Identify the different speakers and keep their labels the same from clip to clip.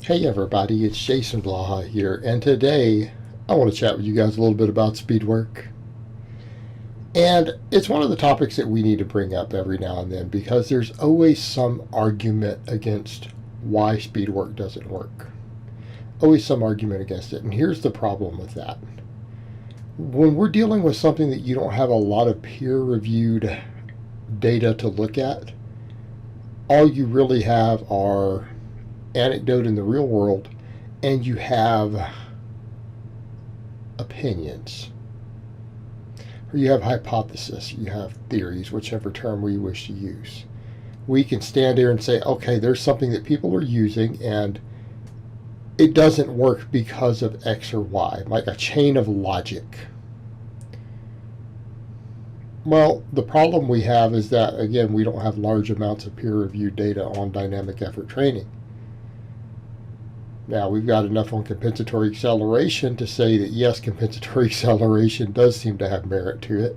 Speaker 1: Hey everybody, it's Jason Blaha here, and today I want to chat with you guys a little bit about speed work. And it's one of the topics that we need to bring up every now and then because there's always some argument against why speed work doesn't work. Always some argument against it, and here's the problem with that. When we're dealing with something that you don't have a lot of peer-reviewed data to look at, all you really have are anecdote in the real world, and you have opinions, or you have hypothesis, you have theories, whichever term we wish to use. We can stand here and say, okay, there's something that people are using and it doesn't work because of X or Y, like a chain of logic. Well, the problem we have is that, again, we don't have large amounts of peer-reviewed data on dynamic effort training. Now, we've got enough on compensatory acceleration to say that, yes, compensatory acceleration does seem to have merit to it.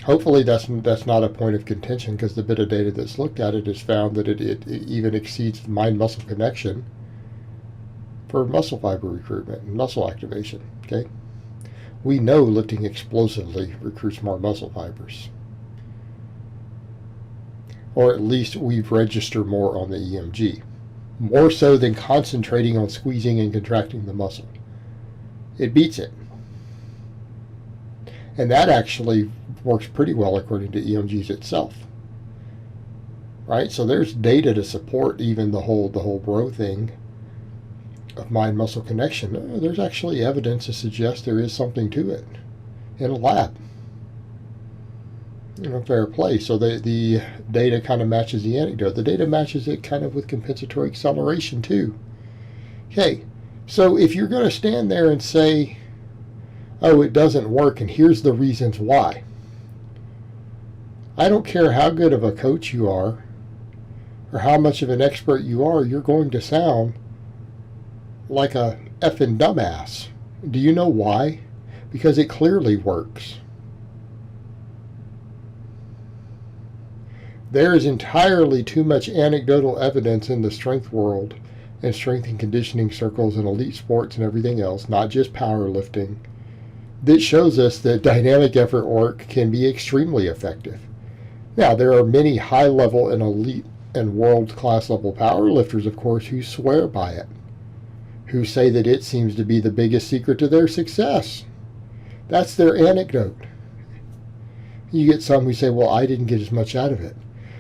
Speaker 1: Hopefully that's not a point of contention, because the bit of data that's looked at it has found that it even exceeds mind-muscle connection for muscle fiber recruitment and muscle activation. Okay, we know lifting explosively recruits more muscle fibers. Or at least we've registered more on the EMG. More so than concentrating on squeezing and contracting the muscle. It beats it. And that actually works pretty well according to EMGs itself. Right? So there's data to support even the whole bro thing of mind-muscle connection. There's actually evidence to suggest there is something to it in a lab. Fair play. So the data kind of matches the anecdote. The data matches it kind of with compensatory acceleration too. Okay, so if you're going to stand there and say, oh, it doesn't work, and here's the reasons why. I don't care how good of a coach you are or how much of an expert you are, you're going to sound like a effing dumbass. Do you know why? Because it clearly works. There is entirely too much anecdotal evidence in the strength world and strength and conditioning circles and elite sports and everything else, not just powerlifting, that shows us that dynamic effort work can be extremely effective. Now, there are many high-level and elite and world-class level powerlifters, of course, who swear by it, who say that it seems to be the biggest secret to their success. That's their anecdote. You get some who say, well, I didn't get as much out of it.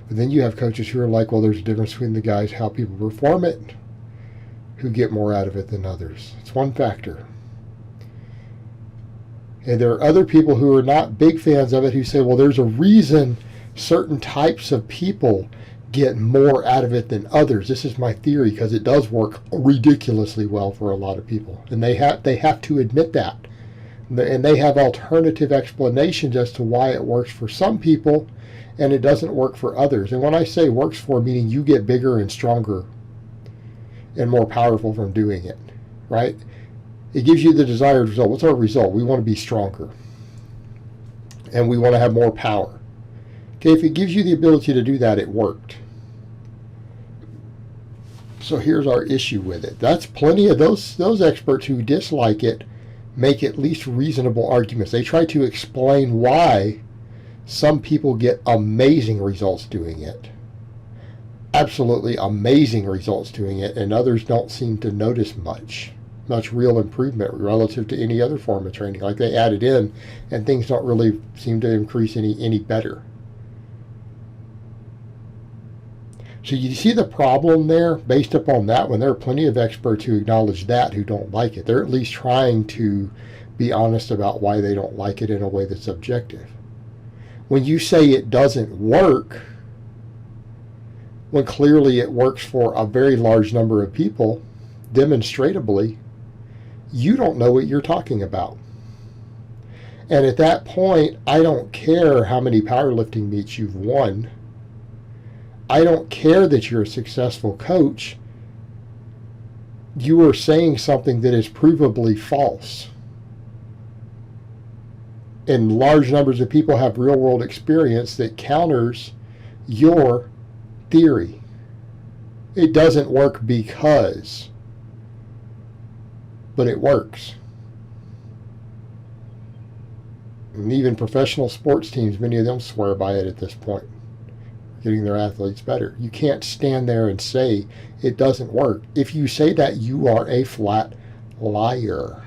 Speaker 1: But then you have coaches who are like, well, there's a difference between the guys, how people perform it, who get more out of it than others. It's one factor. And there are other people who are not big fans of it who say, well, there's a reason certain types of people get more out of it than others. This is my theory because it does work ridiculously well for a lot of people. And they have to admit that. And they have alternative explanations as to why it works for some people and it doesn't work for others. And when I say works for, meaning you get bigger and stronger and more powerful from doing it, right? It gives you the desired result. What's our result? We want to be stronger and we want to have more power. Okay, if it gives you the ability to do that, it worked. So here's our issue with it. That's plenty of those experts who dislike it make at least reasonable arguments. They try to explain why some people get amazing results doing it. Absolutely amazing results doing it, and others don't seem to notice much real improvement relative to any other form of training. Like they add it in and things don't really seem to increase any better. So you see the problem there based upon that one. There are plenty of experts who acknowledge that who don't like it. They're at least trying to be honest about why they don't like it in a way that's objective. When you say it doesn't work, when clearly it works for a very large number of people, demonstratably, you don't know what you're talking about. And at that point, I don't care how many powerlifting meets you've won. I don't care that you're a successful coach. You are saying something that is provably false. And large numbers of people have real world experience that counters your theory. It doesn't work because, but it works. And even professional sports teams, many of them swear by it at this point, getting their athletes better. You can't stand there and say it doesn't work. If you say that, you are a flat liar.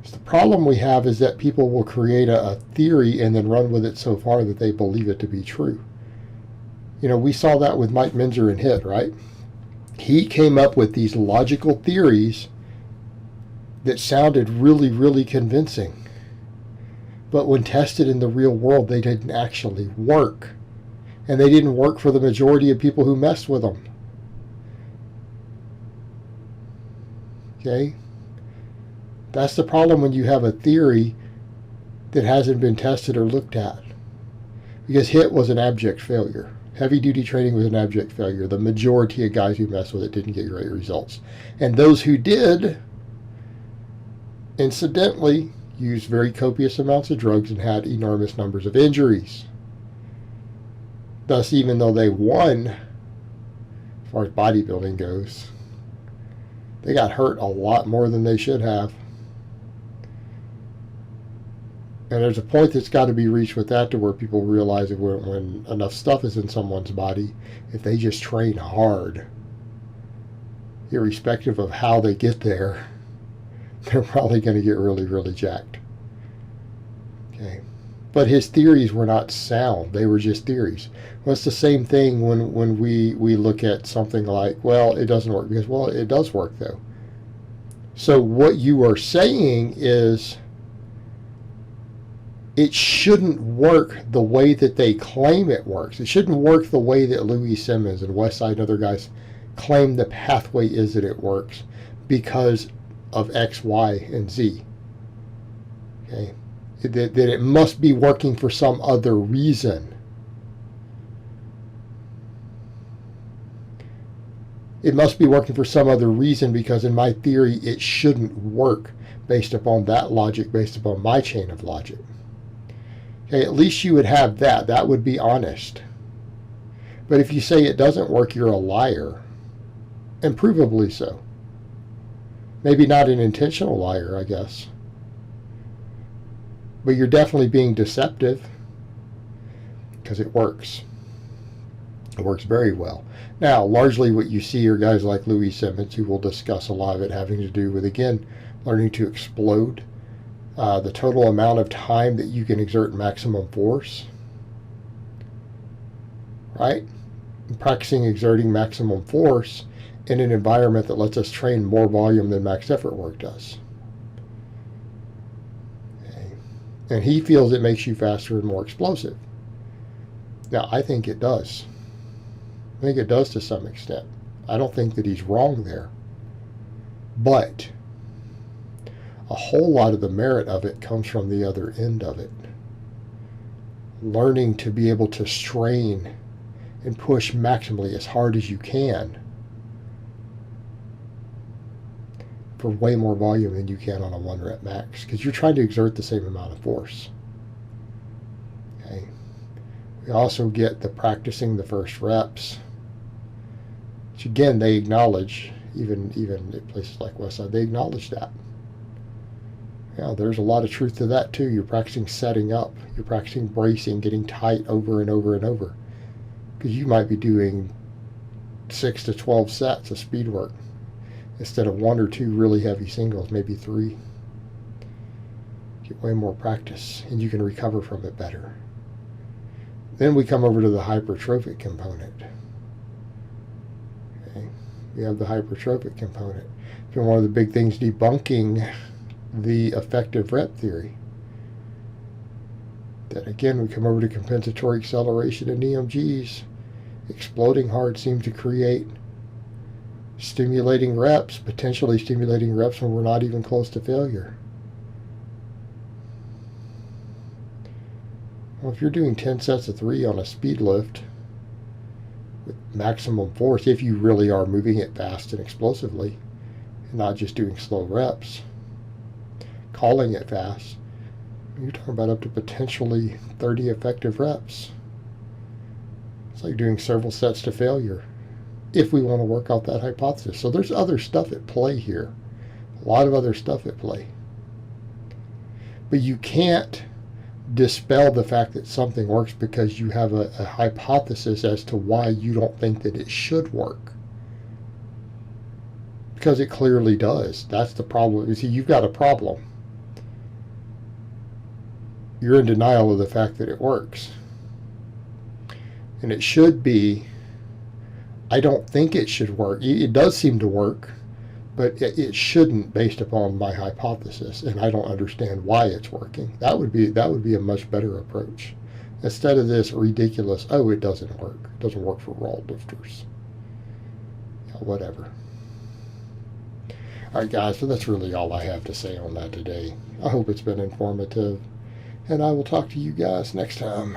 Speaker 1: So the problem we have is that people will create a theory and then run with it so far that they believe it to be true. You know, we saw that with Mike Minzer and HIT, right? He came up with these logical theories that sounded really, really convincing. But when tested in the real world, they didn't actually work. And they didn't work for the majority of people who messed with them. Okay? That's the problem when you have a theory that hasn't been tested or looked at. Because HIT was an abject failure. Heavy duty training was an abject failure. The majority of guys who messed with it didn't get great results. And those who did, incidentally, used very copious amounts of drugs and had enormous numbers of injuries. Thus, even though they won, as far as bodybuilding goes, they got hurt a lot more than they should have. And there's a point that's got to be reached with that to where people realize that when enough stuff is in someone's body, if they just train hard, irrespective of how they get there, they're probably going to get really, really jacked. Okay. But his theories were not sound. They were just theories. Well, it's the same thing when we look at something like, well, it doesn't work. Because, well, it does work, though. So what you are saying is it shouldn't work the way that they claim it works. It shouldn't work the way that Louis Simmons and Westside and other guys claim the pathway is that it works because of X, Y, and Z. Okay? That it must be working for some other reason. It must be working for some other reason because in my theory it shouldn't work based upon that logic, based upon my chain of logic. Okay, at least you would have that. That would be honest. But if you say it doesn't work, you're a liar. And provably so. Maybe not an intentional liar, I guess. But you're definitely being deceptive because it works. It works very well. Now, largely what you see are guys like Louis Simmons who will discuss a lot of it having to do with, again, learning to explode. The total amount of time that you can exert maximum force, right? And practicing exerting maximum force in an environment that lets us train more volume than max effort work does. Okay. And he feels it makes you faster and more explosive. Now, I think it does. I think it does to some extent. I don't think that he's wrong there. But a whole lot of the merit of it comes from the other end of it. Learning to be able to strain and push maximally as hard as you can for way more volume than you can on a 1 rep max because you're trying to exert the same amount of force. Okay. We also get the practicing the first reps, which again they acknowledge, even at places like Westside, they acknowledge that. Yeah, there's a lot of truth to that too. You're practicing setting up. You're practicing bracing, getting tight over and over and over. Because you might be doing 6 to 12 sets of speed work instead of 1 or 2 really heavy singles, maybe 3. Get way more practice and you can recover from it better. Then we come over to the hypertrophic component. Okay. We have the hypertrophic component. It's been one of the big things debunking the effective rep theory. That again, we come over to compensatory acceleration and EMGs. Exploding hard seems to create stimulating reps, potentially stimulating reps when we're not even close to failure. Well, if you're doing 10 sets of 3 on a speed lift with maximum force, if you really are moving it fast and explosively, and not just doing slow reps, calling it fast, you're talking about up to potentially 30 effective reps. It's like doing several sets to failure if we want to work out that hypothesis. So there's other stuff at play here, a lot of other stuff at play. But you can't dispel the fact that something works because you have a hypothesis as to why you don't think that it should work. Because it clearly does. That's the problem. You see, you've got a problem. You're in denial of the fact that it works. And it should be, I don't think it should work. It does seem to work, but it shouldn't based upon my hypothesis, and I don't understand why it's working. That would be a much better approach. Instead of this ridiculous, oh, it doesn't work. It doesn't work for roll lifters. Whatever. All right, guys, so that's really all I have to say on that today. I hope it's been informative, and I will talk to you guys next time.